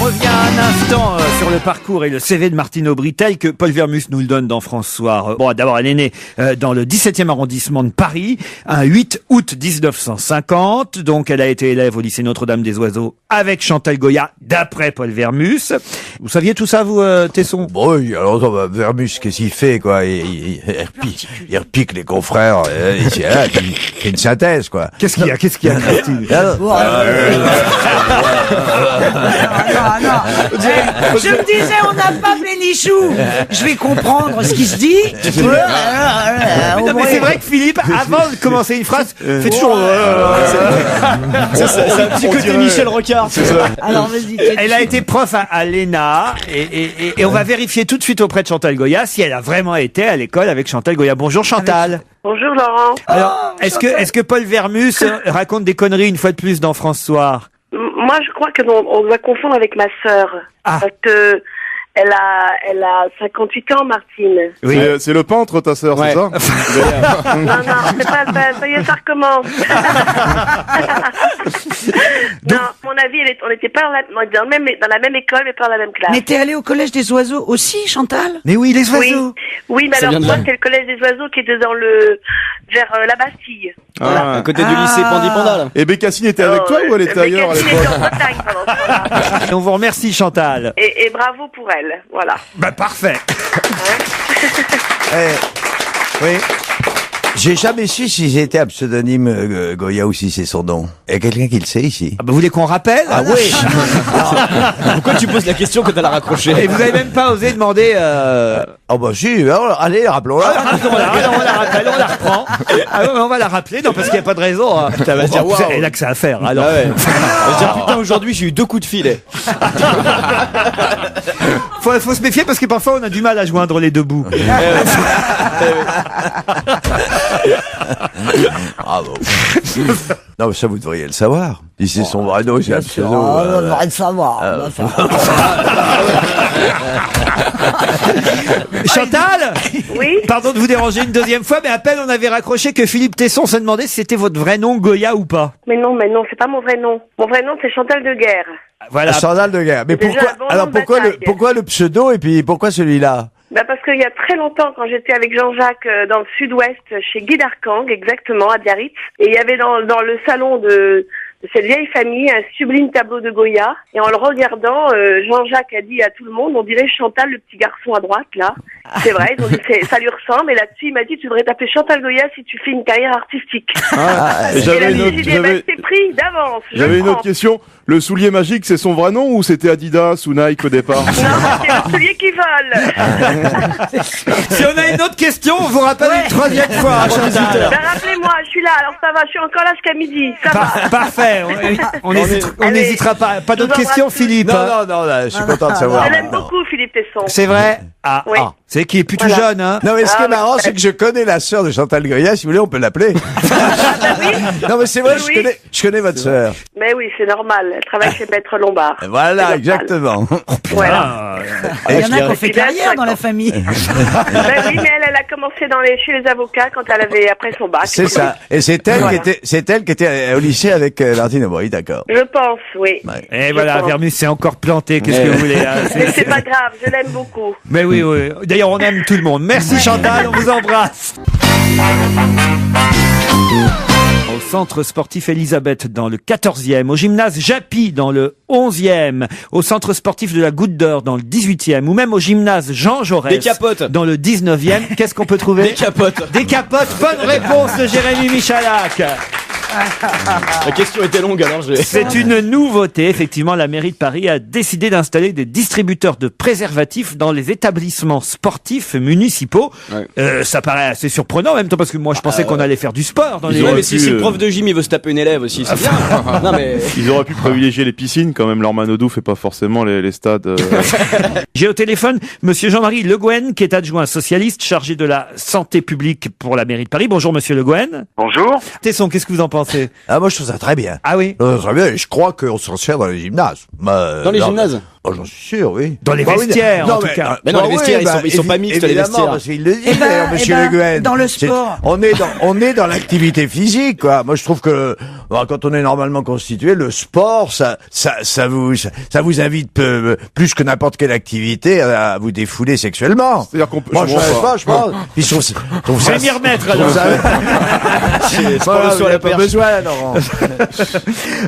revient un instant sur le parcours et le CV de Martine Aubry tel que Paul Vermus nous le donne dans France Soir. Bon, d'abord, elle est née dans le 17e arrondissement de Paris, un 8 août 1950. Donc, elle a été élève au lycée Notre-Dame des Oiseaux avec Chantal Goya, d'après Paul Vermus. Vous saviez tout ça, vous, Tesson? Bon, oui, alors Vermus, qu'est-ce qu'il fait, quoi? Il repique les confrères. Il fait une synthèse, quoi. Qu'est-ce qu'il y a, Christine? Je me disais, on n'a pas Bénichou. Je vais comprendre ce qui se dit. Non, mais c'est vrai que Philippe, avant de commencer une phrase, fait toujours... C'est un petit côté Michel Rocard. Alors, vas-y. Elle a été prof à l'ENA et on va vérifier tout de suite auprès de Chantal Goya si elle a vraiment été à l'école avec Chantal Goya. Bonjour Chantal. Bonjour Laurent. Alors, est-ce que Paul Vermus raconte des conneries une fois de plus dans France Soir? Moi, je crois que on doit confondre avec ma sœur. Ah. Parce que elle a 58 ans, Martine. Oui. C'est le peintre, ta sœur, Ouais. c'est ça? Non, c'est pas, ça y est, ça recommence. Non, à mon avis, on n'était pas dans la même école, mais pas dans la même classe. Mais t'es allé au collège des oiseaux aussi, Chantal? Mais oui, les oiseaux. Oui, mais Ça alors vient de moi, là. c'est le collège des oiseaux qui était vers la Bastille. Ah. À côté du lycée Pandy-Panda, là. Et Bécassine était avec toi ou elle était ailleurs à Bécassine l'époque? était en Bretagne pendant ce temps-là. Et on vous remercie Chantal. Et bravo pour elle, voilà. Bah parfait. Oui. J'ai jamais su si c'était un pseudonyme Goya ou si c'est son nom. Il y a quelqu'un qui le sait ici? Ah bah, vous voulez qu'on rappelle? Ah oui. Pourquoi tu poses la question quand elle a raccroché? Et vous avez même pas osé demander... Oh bah si, alors, allez, rappelons-la. on la rappelle, on la reprend. Ah ouais, mais on va la rappeler, non, parce qu'il n'y a pas de raison. Hein. Ça va dire, Bon, waouh. elle a que ça à faire. Alors, Ah ouais. Elle va dire, putain, aujourd'hui, j'ai eu 2 coups de filet. faut se méfier parce que parfois on a du mal à joindre les deux bouts. Ah bon. Non, mais ça, vous devriez le savoir. Si c'est son vrai nom, c'est un pseudo. on devrait le savoir. Chantal, Oui. pardon de vous déranger une deuxième fois, mais à peine on avait raccroché que Philippe Tesson se demandait si c'était votre vrai nom Goya ou pas. Mais non, c'est pas mon vrai nom. Mon vrai nom, c'est Chantal de Guerre. Voilà. Scandale de guerre. Mais Déjà pourquoi, un bon alors nom de bataille. pourquoi le pseudo et puis pourquoi celui-là? Bah parce qu'il y a très longtemps, quand j'étais avec Jean-Jacques dans le sud-ouest, chez Guy d'Arcang, exactement, à Biarritz, et il y avait dans le salon de cette vieille famille un sublime tableau de Goya, et en le regardant, Jean-Jacques a dit à tout le monde, on dirait Chantal, le petit garçon à droite, là. C'est vrai, ils ont dit, ça lui ressemble, et là-dessus, il m'a dit, tu devrais t'appeler Chantal Goya si tu fais une carrière artistique. Et Et j'avais la une autre, idée, bah, c'est pris d'avance. je j'avais une prends. autre question. Le soulier magique, c'est son vrai nom ou c'était Adidas ou Nike au départ? Non, c'est celui qui vole. Si on a une autre question, on vous rappelle une troisième fois, Chantal. Ben, rappelez-moi, je suis là, alors ça va, je suis encore là jusqu'à midi, ça va. Parfait. On Allez. n'hésitera pas. Pas Je vous d'autres embrasse questions, tous. Philippe? Non, là, je suis content de savoir. Je l'aime maintenant. beaucoup, Philippe Tesson. C'est vrai? Ah, Oui. c'est qui est plus tout Voilà. jeune, hein? Non, mais ce qui est Ah, marrant, mais- c'est que je connais la sœur de Chantal Goya. Si vous voulez, on peut l'appeler. Non, mais c'est vrai, Oui. je connais votre sœur. Mais oui, c'est normal, elle travaille chez Maître Lombard. Voilà, C'est normal. exactement. Voilà. Il y en a qui ont Et fait puis là, carrière dans la famille. Ben oui, mais elle a commencé chez les avocats quand elle avait, après son bac. C'est ça. Et c'est elle Voilà. c'est elle qui était au lycée avec Martine Aubry, d'accord. Je pense, oui. Ouais. Et Je voilà, pense. Vermus s'est encore planté. Qu'est-ce que vous voulez? Hein, Mais c'est pas grave, je l'aime beaucoup. Mais oui, oui. D'ailleurs, on aime tout le monde. Merci Chantal, on vous embrasse. Au centre sportif Elisabeth dans le 14e, au gymnase Japy dans le 11e, au centre sportif de la Goutte d'Or dans le 18e, ou même au gymnase Jean Jaurès Des capotes. dans le 19e. Qu'est-ce qu'on peut trouver? Des capotes. Des capotes. Bonne réponse de Jérémy Michalak. La question était longue, alors je vais... C'est une nouveauté. Effectivement, la mairie de Paris a décidé d'installer des distributeurs de préservatifs dans les établissements sportifs municipaux. Ouais. Ça paraît assez surprenant en même temps parce que moi je pensais qu'on allait faire du sport dans les... Ouais, auraient mais si pu, c'est le prof de gym, il veut se taper une élève aussi, c'est bien. Non, mais... Ils auraient pu privilégier les piscines quand même. Leur Manodou fait pas forcément les stades. J'ai au téléphone monsieur Jean-Marie Le Gouen qui est adjoint socialiste chargé de la santé publique pour la mairie de Paris. Bonjour monsieur Le Gouen. Bonjour. Tesson, qu'est-ce que vous en pensez? Ah, moi, je trouve ça très bien. Ah oui. Très bien. Je crois qu'on s'en sert dans les gymnases. Dans les gymnases? Oh, j'en suis sûr, oui. Dans les Bah oui, vestiaires, non, en tout cas. Mais non, les vestiaires, ils sont pas mixtes, les évidemment, vestiaires. parce qu'il le dit, Eh ben, d'ailleurs, monsieur Le Guen. dans le C'est- sport. On est dans l'activité physique, quoi. Moi, je trouve que, quand on est normalement constitué, le sport, ça vous invite plus que n'importe quelle activité à vous défouler sexuellement. C'est-à-dire qu'on peut. Moi, je comprends savais pas, je pense. Puis je trouve Je ça. vais m'y remettre, je trouve alors. ça- C'est Voilà, pas le sur vous la avez pas perche. besoin, Laurent.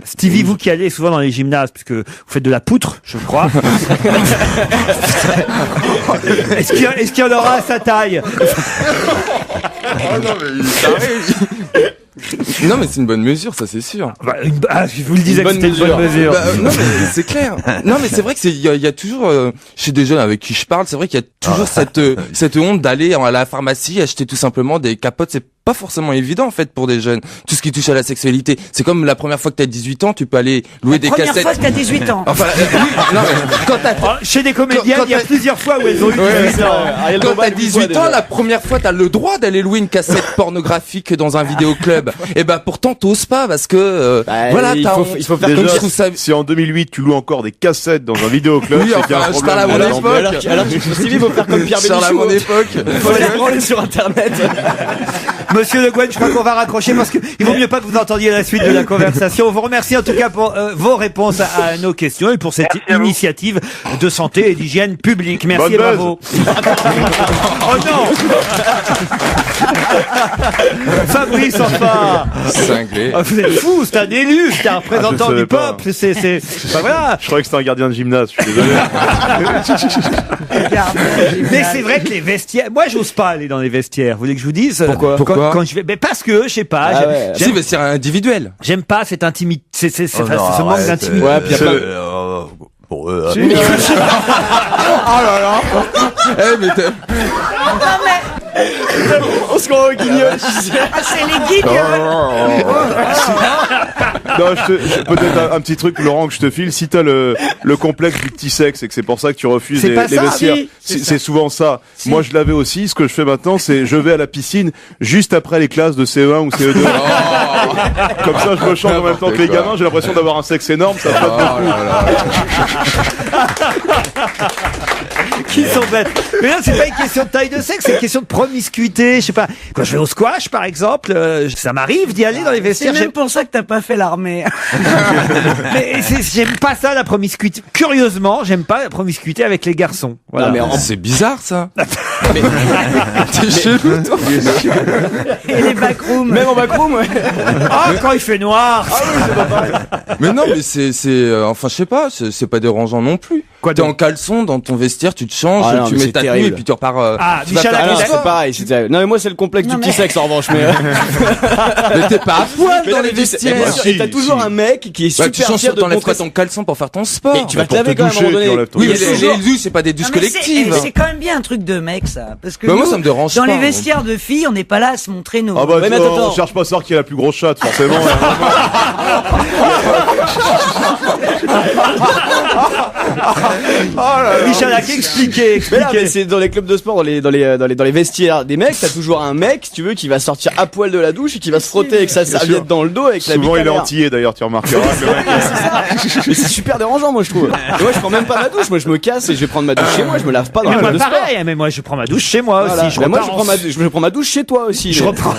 Stevie, vous qui allez souvent dans les gymnases, puisque vous faites de la poutre, je crois. Est-ce qu'il y en aura à sa taille? Non, mais c'est une bonne mesure, ça c'est sûr. Je vous le disais que c'était une bonne mesure. Non, mais c'est clair. Non, mais c'est vrai que il y a toujours chez des jeunes avec qui je parle, c'est vrai qu'il y a toujours cette honte d'aller à la pharmacie acheter tout simplement des capotes. C'est pas forcément évident en fait pour des jeunes. Tout ce qui touche à la sexualité, c'est comme la première fois que t'as 18 ans, tu peux aller louer des Première cassettes. fois que t'as 18 ans. Enfin, oui, non, mais quand t'as Chez des comédiennes, Quand il y a t'as- plusieurs fois où elles ont eu 18 ans. Quand t'as 18 ans, la première fois, t'as le droit d'aller louer une cassette pornographique dans un vidéoclub. Et ben pourtant, t'oses pas parce que voilà, il t'as faut, honte. il faut faire Déjà, comme je trouve ça. si en 2008 tu loues encore des cassettes dans un vidéoclub, Oui, c'est qu'il y a enfin, un je problème. parle à mon là-dedans. époque. Alors, Stevie, faut faire comme Pierre Charles à Bénichou. mon époque. Faut aller branler sur Internet. Monsieur Le Guen, je crois qu'on va raccrocher parce qu'il vaut mieux pas que vous entendiez la suite de la conversation. On vous remercie en tout cas pour vos réponses à nos questions et pour cette initiative de santé et d'hygiène publique. Merci Bonne et bravo. Oh non Fabrice, enfin Cinglé. Ah, vous êtes fou, c'est un élu, c'est un représentant savais du pas. peuple. C'est enfin, voilà. Je croyais que c'était un gardien de gymnase, je suis désolé. Mais c'est vrai que les vestiaires, moi j'ose pas aller dans les vestiaires. Vous voulez que je vous dise Pourquoi quand je vais, mais parce que je sais pas, Ah j'aime- ouais. Si, mais c'est individuel. j'aime pas cette intimité, c'est Oh non, ce manque arrête, d'intimité. Ouais, puis il y a plein de- Pour eux, Eh, mais t'es- On se croit au guignol. Ah, c'est les guignols. Non, peut-être un petit truc, Laurent, que je te file. Si t'as le complexe du petit sexe et que c'est pour ça que tu refuses C'est pas les ça, vestiaires, oui, c'est c'est souvent ça. Moi, je l'avais aussi. Ce que je fais maintenant, c'est je vais à la piscine juste après les classes de CE1 ou CE2. Comme ça, je me chante en même temps que les N'importe quoi. gamins. J'ai l'impression d'avoir un sexe énorme. Ça flotte beaucoup. Qui sont bêtes. Mais là, c'est pas une question de taille de sexe, c'est une question de promiscuité. Je sais pas. Quand je vais au squash, par exemple, ça m'arrive d'y aller dans les C'est vestiaires. même pour ça que t'as pas fait l'armée. Mais j'aime pas ça, la promiscuité. Curieusement, j'aime pas la promiscuité avec les garçons. Voilà. Non, mais en- C'est bizarre ça. T'es chelou toi. Et les backrooms. Même en backroom, ouais. Ah, quand il fait noir. Mais non, mais enfin je sais pas, c'est pas dérangeant non plus. Quoi T'es donc en caleçon dans ton vestiaire, tu te changes, Ah non, tu mais mets c'est ta tenue terrible. et puis tu repars. Ah, tu vas Michel faire Ah ton non, sport. c'est pareil. Non, mais moi, c'est le complexe Non, du mais- petit sexe, en revanche. Mais, Mais t'es pas à poil mais dans non, les mais tu sais, vestiaires. bien sûr, et t'as toujours un mec qui est Bah, super tu changes, fier de t'enlèves montrer pas ton caleçon pour faire ton sport. Mais tu vas te pour laver te quand même à un doucher, moment tu donné. enlèves ton Oui, mais caleçon. les douches, c'est pas des douches Non, mais collectives. c'est quand même bien un truc de mec, ça. Parce que Bah, moi, nous, ça me dérange dans pas. les vestiaires de filles, on n'est pas là à se montrer nos. Ah bah, Ouais, mais on attends. cherche pas à savoir qui est la plus grosse chatte, forcément. Michel a expliqué. Mais là, mais c'est dans les clubs de sport, dans les vestiaires des mecs, t'as toujours un mec, si tu veux, qui va sortir à poil de la douche et qui va se frotter avec sa serviette dans le dos avec la Souvent, bite à il est l'air. antillais, d'ailleurs, tu remarqueras. que le mec, Mais c'est super dérangeant, moi, je trouve. Et moi, je prends même pas ma douche. Moi, je me casse et je vais prendre ma douche chez moi. Je me lave pas dans Mais le moi, club de sport. pareil, mais moi je prends ma douche chez moi Voilà. aussi. Bah, moi, repars je prends ma douche chez toi aussi. Je mais- reprends.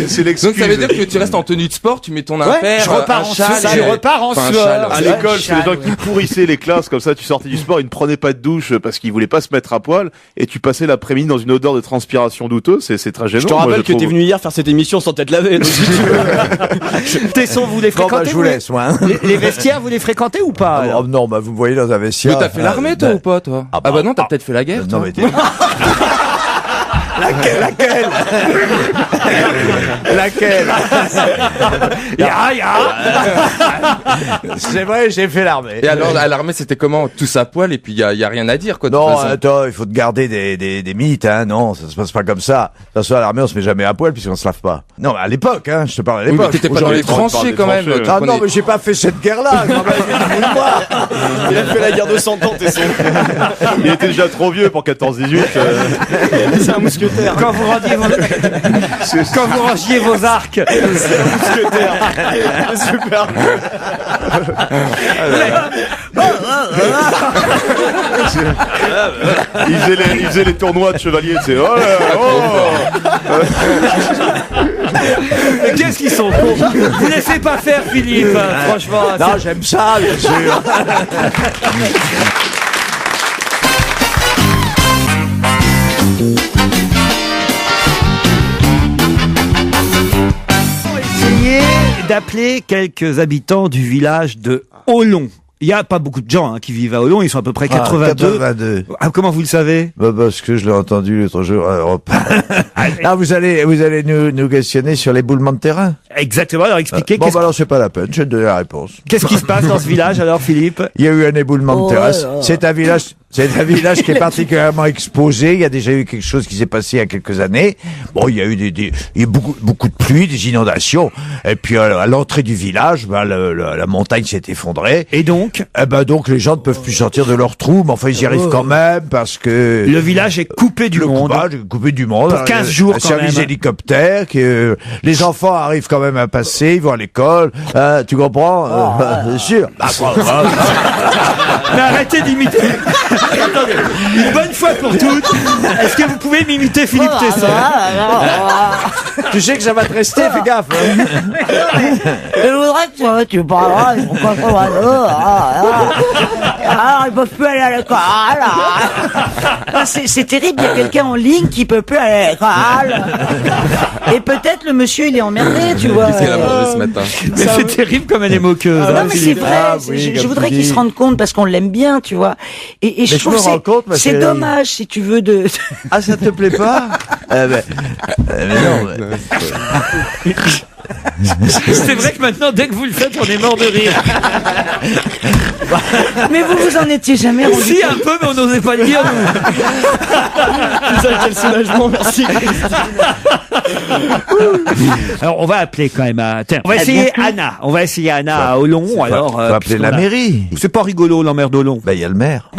c'est l'excuse. Donc ça veut dire que tu restes en tenue de sport, tu mets ton impair, je repars un en châle, sueur. Je repars en enfin, un sueur. châle. À l'école, c'est les gens châle, qui pourrissaient les classes, comme ça, tu sortais du sport, ils ne prenaient pas de douche parce qu'ils voulaient pas se mettre à poil, et tu passais l'après-midi dans une odeur de transpiration douteuse, c'est très gênant. Je te moi, rappelle que trouve. t'es venu hier faire cette émission sans t'être lavé. Donc, si tu veux. Tesson, vous les Bon, fréquentez bah, je vous laisse, moi. Hein. les vestiaires, vous les fréquentez ou pas alors Oh, non, bah, vous me voyez dans un Mais vestiaire. t'as fait l'armée toi ou pas toi? Ah Ah bah, bah non, t'as peut-être fait la guerre. Non, toi. mais t'es... Laquelle C'est vrai, j'ai fait l'armée. Et alors à l'armée c'était comment? Tous à poil et puis y a rien à dire quoi. de toute Non, façon. attends, il faut te garder des mythes, hein. Non, ça se passe pas comme ça. De toute façon, à l'armée, on se met jamais à poil puisqu'on se lave pas. Non, mais à l'époque, hein. Je te parle à Oui, l'époque. mais t'étais pas dans Aujourd'hui, les tranchées quand même. tranchées, tu Ah prenais- non, mais j'ai pas fait cette guerre-là. Non, mais, moi. Il a fait la guerre de 100 ans, t'es son. Il était déjà trop vieux pour 14-18. C'est un mousquetaire. quand vous rendiez quand vous rangiez vos arcs. Super. Il faisait les tournois de chevaliers, tu sais. Oh là, Mais qu'est-ce qu'ils sont cons. Vous laissez pas faire, Philippe. Franchement. Non, j'aime ça, bien sûr. Essayez d'appeler quelques habitants du village de Olon. Il n'y a pas beaucoup de gens qui vivent à Olon, ils sont à peu près 82. 82. Ah, comment vous le savez? Bah parce que je l'ai entendu l'autre jour à Europe. Ah, vous allez nous questionner sur l'éboulement de terrain. Exactement, alors expliquez. Bon, bah alors c'est pas la peine, je vais te donner la réponse. Qu'est-ce qui se passe dans ce village alors, Philippe? Il y a eu un éboulement de terrasse. C'est un village qui est particulièrement exposé. Il y a déjà eu quelque chose qui s'est passé il y a quelques années. Bon, il y a eu il y a beaucoup de pluie, des inondations. Et puis à l'entrée du village, la montagne s'est effondrée. Et donc? Donc les gens ne peuvent plus sortir de leur trou, mais enfin ils y arrivent quand même parce que le village est coupé du monde. Coupé du monde. Pour 15 jours quand même. Un service hélicoptère, les enfants arrivent quand même à passer, ils vont à l'école. Tu comprends? C'est sûr. Mais arrêtez d'imiter. Attendez, une bonne fois pour toutes, est-ce que vous pouvez m'imiter Philippe Tesson? Tu sais que ça va te rester, fais gaffe. Je voudrais que tu parles, ils sont 82. Alors, ils peuvent plus aller à l'école. C'est terrible, il y a quelqu'un en ligne qui peut plus aller à l'école. Et peut-être le monsieur, il est emmerdé, tu vois. Qu'est-ce qu'elle a mangé ce matin? Mais c'est terrible comme elle est moqueuse. Non, mais c'est Philippe. vrai, je voudrais qu'ils se rendent compte parce qu'on l'aime bien, tu vois. Et je trouve que c'est dommage, si tu veux, de... Ah, ça te plaît pas? Mais non. C'est vrai que maintenant, dès que vous le faites, on est mort de rire. Mais vous en étiez jamais rendu Si, un peu, mais on n'osait pas le dire, nous. Putain, quel soulagement, merci. Alors, on va appeler quand même à... Tiens, on va essayer Anna. On va essayer Anna à Olon. Alors, Faut appeler la mairie. C'est pas rigolo, l'emmerde d'Olon. Ben, il y a le maire.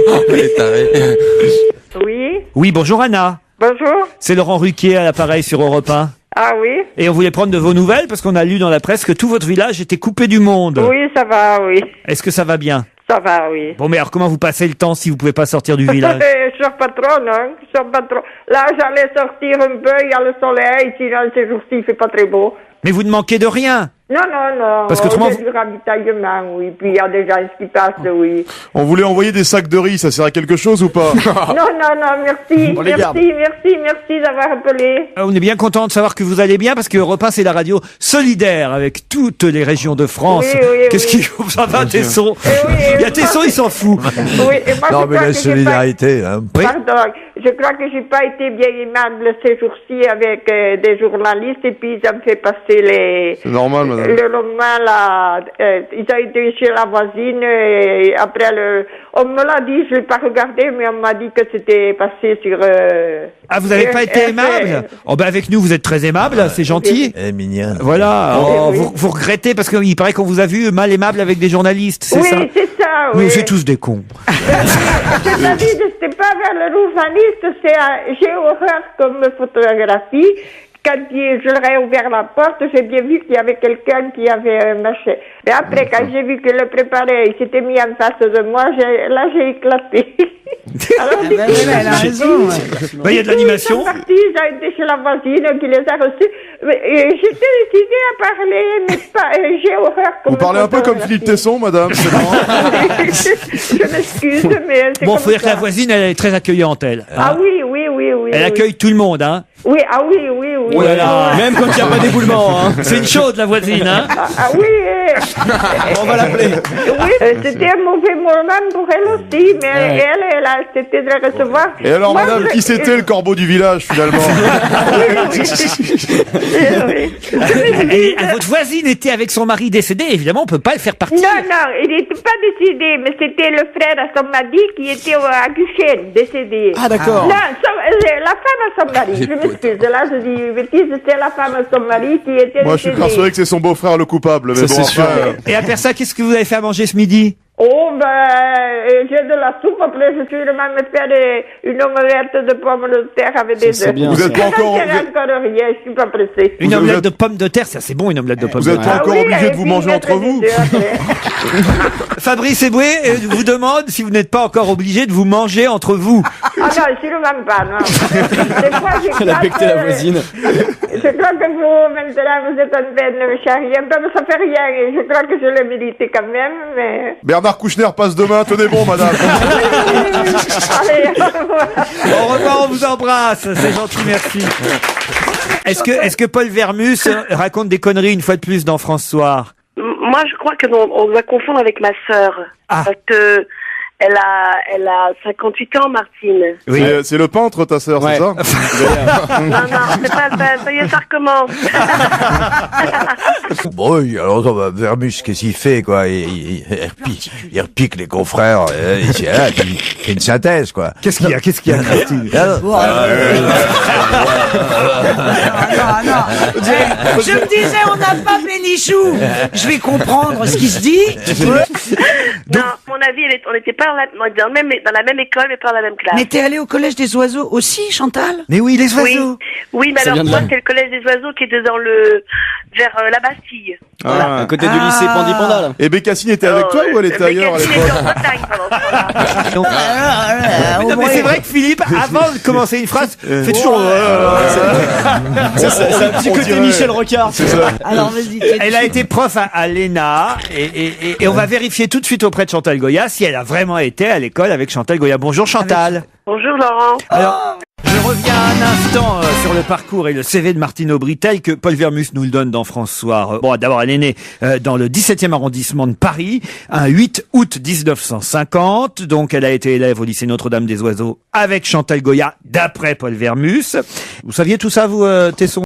Oui, Oui, bonjour Anna. bonjour. C'est Laurent Ruquier à l'appareil sur Europe 1. Ah oui, Et on voulait prendre de vos nouvelles parce qu'on a lu dans la presse que tout votre village était coupé du monde. oui, ça va, oui. Est-ce que ça va bien? Ça va, oui. Bon, mais alors comment vous passez le temps si vous pouvez pas sortir du village? Je sors pas trop, non, je sors pas trop. Là, j'allais sortir un peu, il y a le soleil, sinon ces jours-ci, il fait pas très beau. Mais vous ne manquez de rien. Non, non, non. Parce que autrement, j'ai du ravitaillement, oui. Puis il y a des gens qui passent, oui. On voulait envoyer des sacs de riz, ça sert à quelque chose ou pas? Non, non, non, merci. On les garde. Merci d'avoir appelé. On est bien content de savoir que vous allez bien parce que Europe 1, c'est la radio solidaire avec toutes les régions de France. Oui, oui, Qu'est-ce oui. qu'il ça va, Tesson? oui, Il y a Tesson, il s'en fout. Oui, et moi, Non, je mais crois la que j'ai pas... solidarité, hein. Oui. Pardon, je crois que j'ai pas été bien aimable ces jours-ci avec des journalistes et puis ils ont fait passer C'est normal, madame. le lendemain là, ils ont été chez la voisine et après on me l'a dit, je l'ai pas regardé mais on m'a dit que c'était passé sur Ah, vous n'avez pas été aimable? Oh, ben avec nous, vous êtes très aimable, c'est gentil. Elle est mignonne. Voilà. Oh, oui. vous regrettez parce qu'il paraît qu'on vous a vu mal aimable avec des journalistes, c'est oui, ça? c'est ça, Mais oui. c'est tous des cons. C'est-à-dire, c'était pas vers le journaliste, j'ai horreur comme photographie. Quand je leur ai ouvert la porte, j'ai bien vu qu'il y avait quelqu'un qui avait un machin. Mais après, quand j'ai vu que le préparé, il s'était mis en face de moi, là, j'ai éclaté. Alors, elle a raison. Ben, il y a de l'animation. Ils sont partis, j'ai été chez la voisine qui les a reçus. J'étais décidée à parler, mais pas, j'ai horreur comme Vous parlez un peu comme Philippe Tesson, madame, c'est marrant. Je m'excuse, mais c'est Bon, comme faut dire que ça. la voisine, elle est très accueillante, elle. Ah Hein. oui. Elle oui. accueille tout le monde, hein. Oui, ah oui. Oh là là. Même quand il n'y a pas d'éboulement, hein. C'est une chaude, la voisine, hein. Ah oui, On va l'appeler. oui, c'était un mauvais moment pour elle aussi, mais elle c'était de la recevoir. Et alors, Moi, madame, je- qui c'était le corbeau du village, finalement? Oui. Et votre voisine était avec son mari décédé, évidemment, on peut pas le faire partir. Non, il n'était pas décédé, mais c'était le frère à son mari qui était à Guchen, décédé. Ah, d'accord. Non, la femme à son mari, je m'excuse, là je dis une bêtise, c'était la femme à son mari qui était Moi, je suis décédée. persuadé que c'est son beau-frère le coupable, mais Ça, bon, c'est enfin, sûr. Et à part ça, qu'est-ce que vous avez fait à manger ce midi? Oh, j'ai de la soupe, après je suis même faire une omelette de pommes de terre avec des œufs. Vous êtes pas encore... encore rien, je suis pas pressée. Une omelette de pommes de terre, c'est bon, une omelette de pommes de terre. Vous êtes pas encore obligé de vous manger entre vous? Fabrice Eboué vous demande si vous n'êtes pas encore obligé de vous manger entre vous. Ah non, je ne même pas, non. Elle a becté la voisine. Je crois que vous, maintenant, vous êtes en train de me charrier un peu, mais ça fait rien. Et je crois que je l'ai mérité quand même, mais... Bernard Kouchner passe demain, tenez bon, madame. Allez, Au revoir, on vous embrasse, c'est gentil, merci. Est-ce que Paul Vermus raconte des conneries une fois de plus dans France Soir? Moi, je crois que on doit confondre avec ma sœur. Ah. Parce que elle a 58 ans, Martine. Oui. C'est le peintre, ta sœur, Ouais. c'est ça? Non, c'est pas ça y est, ça recommence. Bon, oui, alors Vermus, qu'est-ce qu'il fait, quoi? Il repique les confrères. Il fait une synthèse, quoi. Qu'est-ce qu'il y a, Christine? Je me disais, on n'a pas Bénichou. Je vais comprendre ce qui se dit. Non, à mon avis, on n'était pas dans la même école, mais pas dans la même classe. Mais t'es allé au collège des oiseaux aussi, Chantal? Mais oui, les oiseaux. Oui, mais Ça alors vient de moi, là. c'est le collège des oiseaux qui était vers la Bastille. À côté du lycée Pandipanda, là. Et Bécassine était avec toi ou elle était ailleurs à Bécassine l'époque? était en Bretagne pendant ce temps-là. Non, mais c'est vrai que Philippe, avant de commencer une phrase, fait toujours... C'est un petit côté Michel Rocard. C'est ça. Alors vas-y. Elle a été prof à l'ENA et on va vérifier tout de suite auprès de Chantal Goya si elle a vraiment été à l'école avec Chantal Goya. Bonjour Chantal. Bonjour Laurent. Alors, je reviens un instant sur le parcours et le CV de Martine Aubry tel que Paul Vermus nous le donne dans France Soir. Bon, d'abord, elle est née dans le 17e arrondissement de Paris, un 8 août 1950. Donc, elle a été élève au lycée Notre-Dame des Oiseaux avec Chantal Goya, d'après Paul Vermus. Vous saviez tout ça, vous, Tesson?